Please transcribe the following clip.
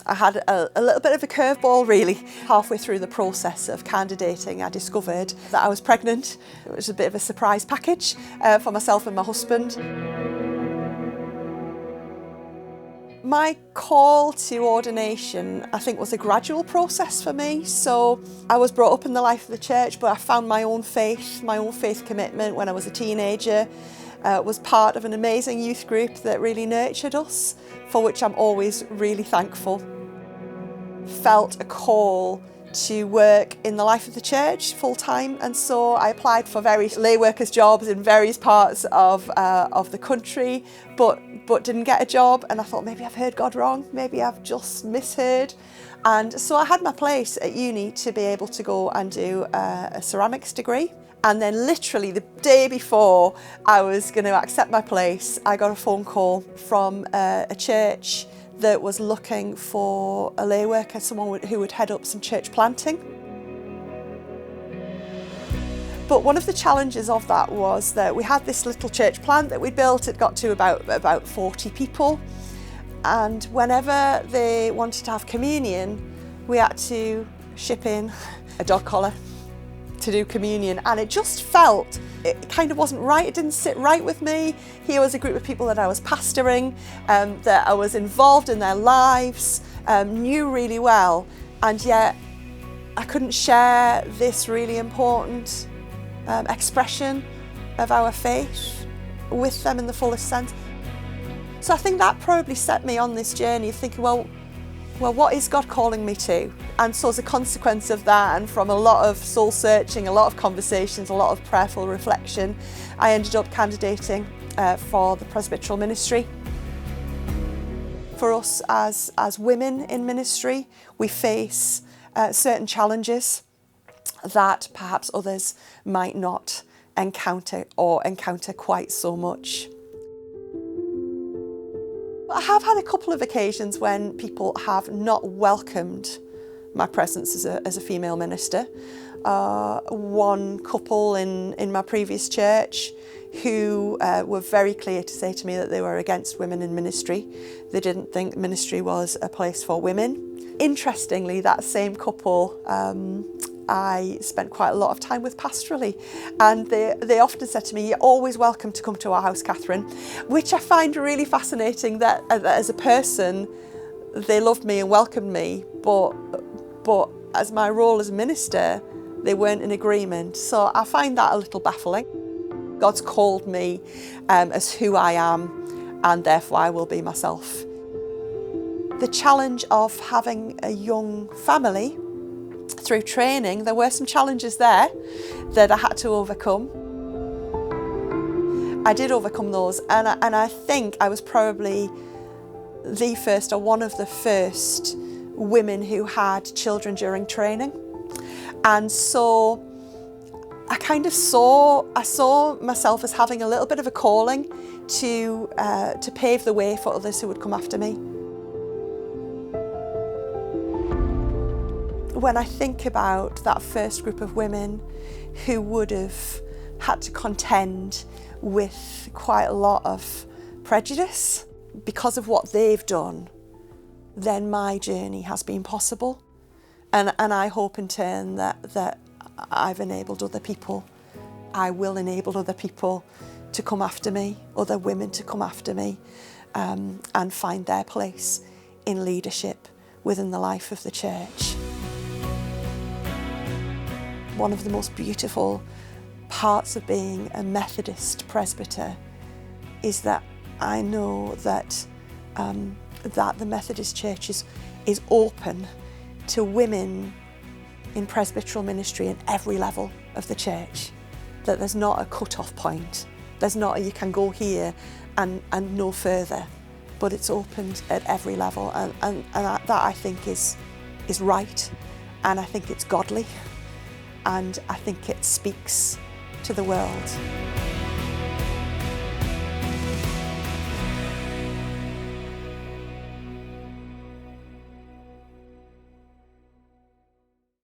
I had a little bit of a curveball really. Halfway through the process of candidating, I discovered that I was pregnant. It was a bit of a surprise package for myself and my husband. My call to ordination, I think, was a gradual process for me. So I was brought up in the life of the church, but I found my own faith commitment when I was a teenager. Was part of an amazing youth group that really nurtured us, for which I'm always really thankful. Felt a call to work in the life of the church full-time, and so I applied for various lay workers jobs in various parts of the country, but didn't get a job, and I thought maybe I've heard God wrong, maybe I've just misheard. And so I had my place at uni to be able to go and do a ceramics degree. And then literally the day before I was going to accept my place, I got a phone call from a church that was looking for a lay worker, someone who would head up some church planting. But one of the challenges of that was that we had this little church plant that we built. It got to about 40 people. And whenever they wanted to have communion, we had to ship in a dog collar to do communion, and it just felt, it kind of wasn't right, it didn't sit right with me. Here was a group of people that I was pastoring, that I was involved in their lives, knew really well, and yet I couldn't share this really important expression of our faith with them in the fullest sense. So I think that probably set me on this journey of thinking, well, what is God calling me to? And so as a consequence of that, and from a lot of soul searching, a lot of conversations, a lot of prayerful reflection, I ended up candidating for the presbyteral ministry. For us as women in ministry, we face certain challenges that perhaps others might not encounter quite so much. I have had a couple of occasions when people have not welcomed my presence as a female minister. One couple in my previous church who were very clear to say to me that they were against women in ministry. They didn't think ministry was a place for women. Interestingly, that same couple I spent quite a lot of time with pastorally, and they often said to me, "You're always welcome to come to our house, Kathryn," which I find really fascinating, that as a person they loved me and welcomed me, but as my role as minister they weren't in agreement. So I find that a little baffling. God's called me as who I am, and therefore I will be myself. The challenge of having a young family, through training, there were some challenges there that I had to overcome. I did overcome those, and I think I was probably the first, or one of the first women who had children during training. And so I kind of saw myself as having a little bit of a calling to pave the way for others who would come after me. When I think about that first group of women who would have had to contend with quite a lot of prejudice because of what they've done, then my journey has been possible. And I hope in turn that I've enabled other people, I will enable other people to come after me, other women to come after me, and find their place in leadership within the life of the church. One of the most beautiful parts of being a Methodist presbyter is that I know that the Methodist Church is open to women in presbyteral ministry in every level of the church. That there's not a cut-off point. There's not a you can go here and no further, but it's opened at every level, and that I think is right, and I think it's godly. And I think it speaks to the world.